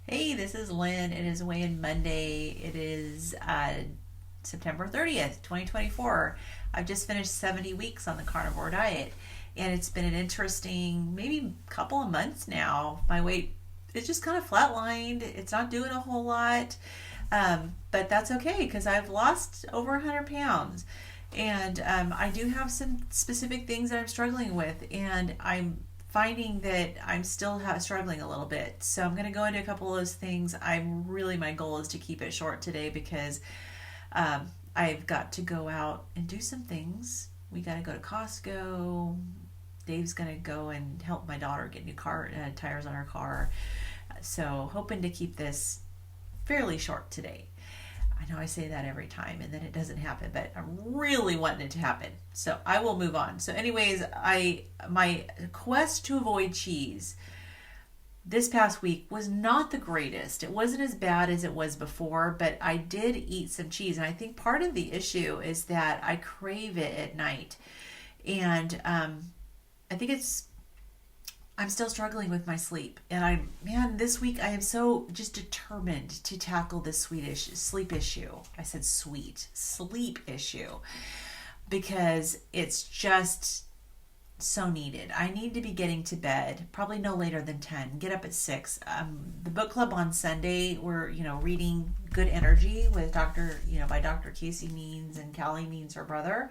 Hey, this is Lynn. It is Weigh In Monday. It is September 30th, 2024. I've just finished 70 weeks on the carnivore diet, and it's been an interesting maybe couple of months now. My weight is just kind of flatlined. It's not doing a whole lot, but that's okay because I've lost over 100 pounds. And I do have some specific things that I'm struggling with, and I'm finding that I'm still struggling a little bit. So I'm going to go into a couple of those things. My goal is to keep it short today because I've got to go out and do some things. We got to go to Costco. Dave's going to go and help my daughter get new car tires on her car. So hoping to keep this fairly short today. I know I say that every time and then it doesn't happen, but I'm really wanting it to happen. So I will move on. So anyways, I my quest to avoid cheese this past week was not the greatest. It wasn't as bad as it was before, but I did eat some cheese. And I think part of the issue is that I crave it at night. And I think I'm still struggling with my sleep. And this week I am so just determined to tackle this sleep issue. I said sleep issue because it's just so needed. I need to be getting to bed probably no later than 10. Get up at 6. The book club on Sunday, we're reading Good Energy with by Dr. Casey Means and Callie Means, her brother,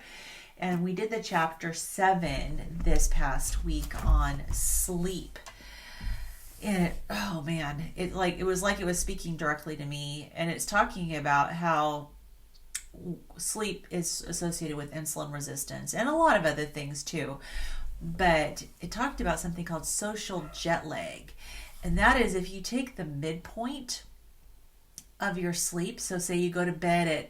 and we did the chapter 7 this past week on sleep. And oh man, it was like it was speaking directly to me, and it's talking about how sleep is associated with insulin resistance and a lot of other things too. But it talked about something called social jet lag. And that is if you take the midpoint of your sleep, so say you go to bed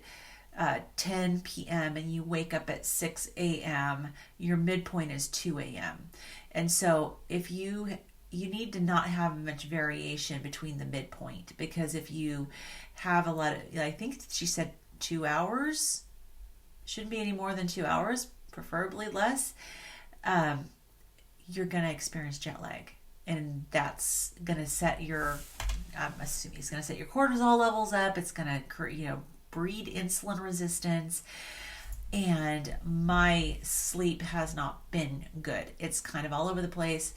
at 10 p.m. and you wake up at 6 a.m., your midpoint is 2 a.m. And so if you need to not have much variation between the midpoint, because if you have a lot of, I think she said 2 hours, shouldn't be any more than 2 hours, preferably less, you're going to experience jet lag. And that's going to set I'm assuming it's going to set your cortisol levels up. It's going to, breed insulin resistance. And my sleep has not been good. It's kind of all over the place.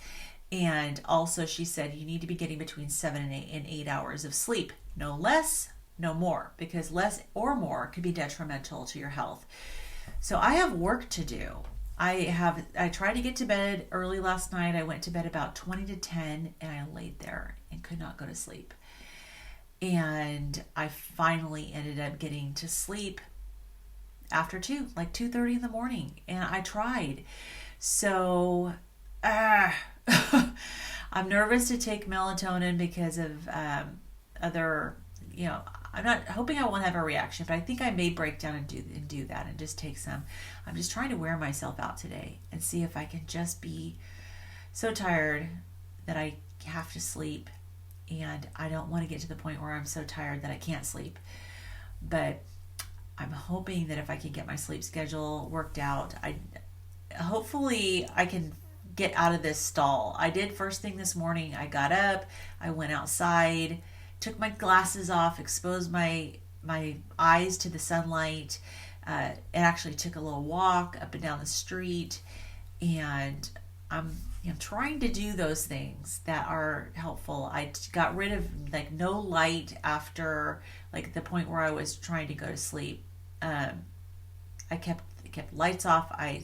And also, she said you need to be getting between 7 and 8 hours of sleep. No less, no more, because less or more could be detrimental to your health. So I have work to do. I tried to get to bed early last night. I went to bed about 20 to 10 and I laid there and could not go to sleep. And I finally ended up getting to sleep after 2:30 in the morning. And I tried. So I'm nervous to take melatonin because of other, I'm not hoping I won't have a reaction, but I think I may break down and do that and just take some. I'm just trying to wear myself out today and see if I can just be so tired that I have to sleep, and I don't want to get to the point where I'm so tired that I can't sleep. But I'm hoping that if I can get my sleep schedule worked out, hopefully I can get out of this stall. I did first thing this morning. I got up, I went outside, took my glasses off, exposed my eyes to the sunlight, and actually took a little walk up and down the street. And I'm trying to do those things that are helpful. I got rid of no light after the point where I was trying to go to sleep. I kept lights off. I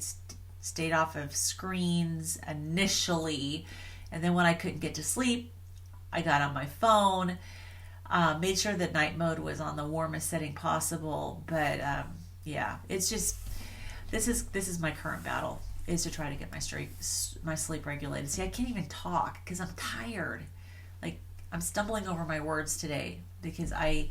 stayed off of screens initially, and then when I couldn't get to sleep, I got on my phone. Made sure that night mode was on the warmest setting possible. But it's just this is my current battle, is to try to get my sleep regulated. See, I can't even talk because I'm tired. I'm stumbling over my words today because I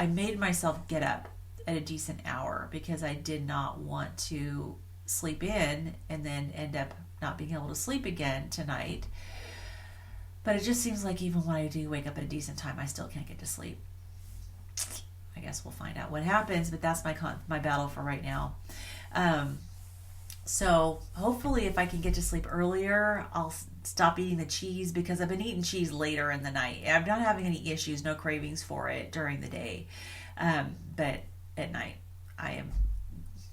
made myself get up at a decent hour because I did not want to sleep in and then end up not being able to sleep again tonight. But it just seems like even when I do wake up at a decent time, I still can't get to sleep. I guess we'll find out what happens, but that's my battle for right now. So hopefully, if I can get to sleep earlier, I'll stop eating the cheese because I've been eating cheese later in the night. I'm not having any issues, no cravings for it during the day, but at night I am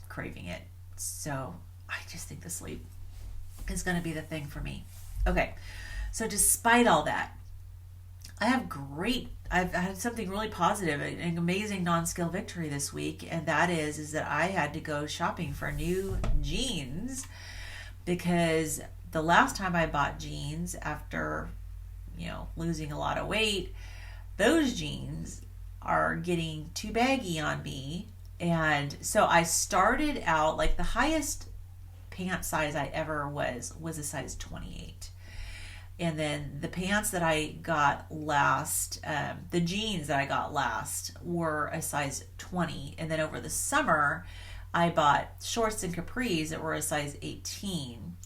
craving it. So I just think the sleep is going to be the thing for me. Okay, so despite all that, I've had something really positive, an amazing non-skill victory this week, and that is that I had to go shopping for new jeans because the last time I bought jeans after, losing a lot of weight, those jeans are getting too baggy on me. And so I started out like the highest pant size I ever was a size 28. And then the pants that I got last, the jeans that I got last were a size 20. And then over the summer, I bought shorts and capris that were a size 18.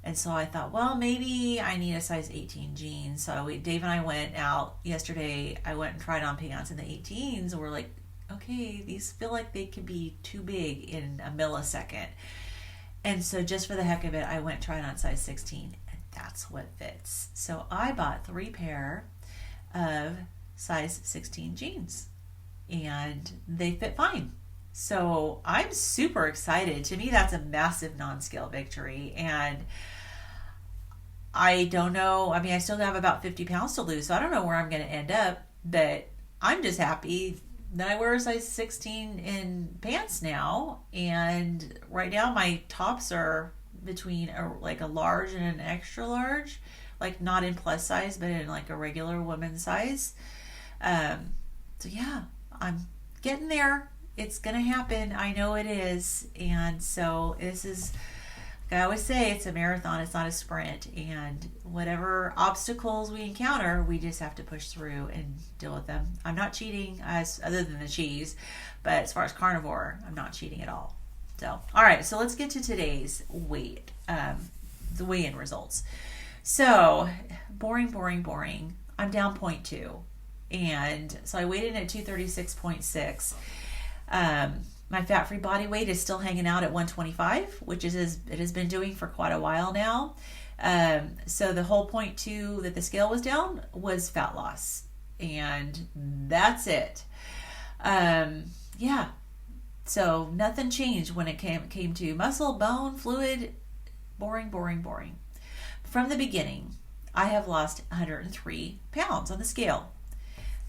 And so I thought, well, maybe I need a size 18 jeans. So Dave and I went out yesterday. I went and tried on pants in the 18s. And we're like, okay, these feel like they could be too big in a millisecond. And so just for the heck of it, I went trying on size 16. That's what fits. So I bought 3 pair of size 16 jeans and they fit fine. So I'm super excited. To me, that's a massive non-scale victory. And I don't know. I mean, I still have about 50 pounds to lose, so I don't know where I'm going to end up, but I'm just happy that I wear a size 16 in pants now. And right now my tops are between a large and an extra large, like not in plus size, but in like a regular woman's size. So yeah, I'm getting there. It's gonna happen. I know it is. And so this is, like I always say, it's a marathon. It's not a sprint. And whatever obstacles we encounter, we just have to push through and deal with them. I'm not cheating, other than the cheese, but as far as carnivore, I'm not cheating at all. So, all right, so let's get to today's weight, the weigh-in results. So, boring. I'm down 0.2. And so I weighed in at 236.6. My fat-free body weight is still hanging out at 125, which it has been doing for quite a while now. So the whole 0.2 that the scale was down was fat loss. And that's it. Yeah. So nothing changed when it came to muscle, bone, fluid. Boring. From the beginning, I have lost 103 pounds on the scale.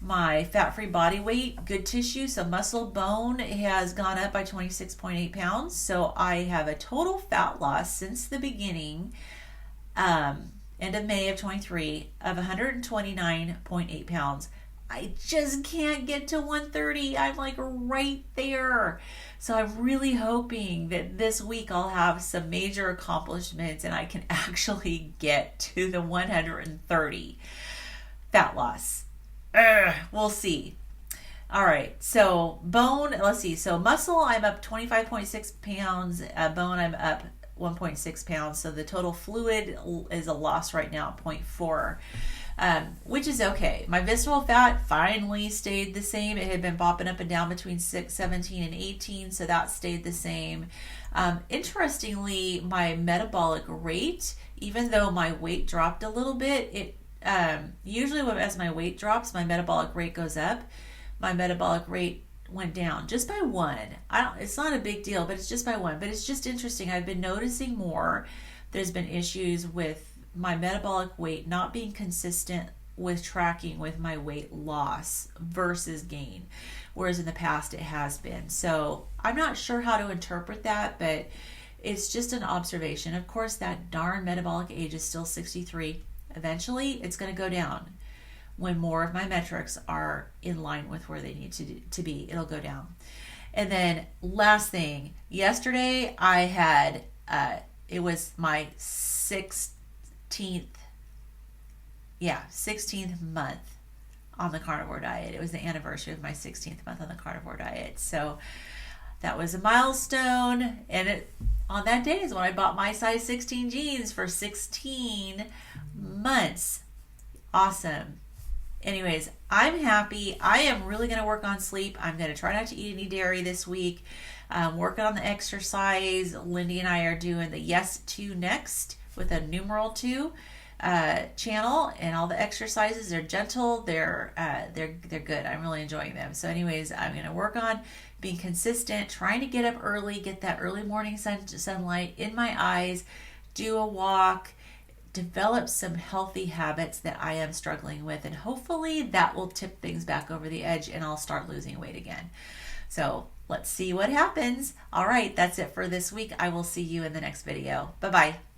My fat-free body weight, good tissue, so muscle, bone has gone up by 26.8 pounds. So I have a total fat loss since the beginning, end of May of 23, of 129.8 pounds. I just can't get to 130. I'm like right there. So I'm really hoping that this week I'll have some major accomplishments and I can actually get to the 130 fat loss. We'll see. All right. So bone, let's see. So muscle, I'm up 25.6 pounds. Bone, I'm up 1.6 pounds. So the total fluid is a loss right now at 0.4. Which is okay. My visceral fat finally stayed the same. It had been bopping up and down between 17 and 18, so that stayed the same. Interestingly, my metabolic rate, even though my weight dropped a little bit, usually as my weight drops, my metabolic rate goes up. My metabolic rate went down just by 1. It's not a big deal, but it's just by 1. But it's just interesting. I've been noticing more. There's been issues with my metabolic weight not being consistent with tracking with my weight loss versus gain, whereas in the past it has been. So I'm not sure how to interpret that, but it's just an observation. Of course, that darn metabolic age is still 63. Eventually, it's going to go down. When more of my metrics are in line with where they need to be, it'll go down. And then last thing, yesterday I had, it was my 16th month on the carnivore diet. It was the anniversary of my 16th month on the carnivore diet. So that was a milestone. And on that day is when I bought my size 16 jeans for 16 months. Awesome. Anyways, I'm happy. I am really going to work on sleep. I'm going to try not to eat any dairy this week. Working on the exercise. Lindy and I are doing the Yes to Next with a numeral 2 channel, and all the exercises, they're gentle, they're good. I'm really enjoying them. So anyways, I'm going to work on being consistent, trying to get up early, get that early morning sunlight in my eyes, do a walk, develop some healthy habits that I am struggling with, and hopefully that will tip things back over the edge and I'll start losing weight again. So let's see what happens. All right, that's it for this week. I will see you in the next video. Bye-bye.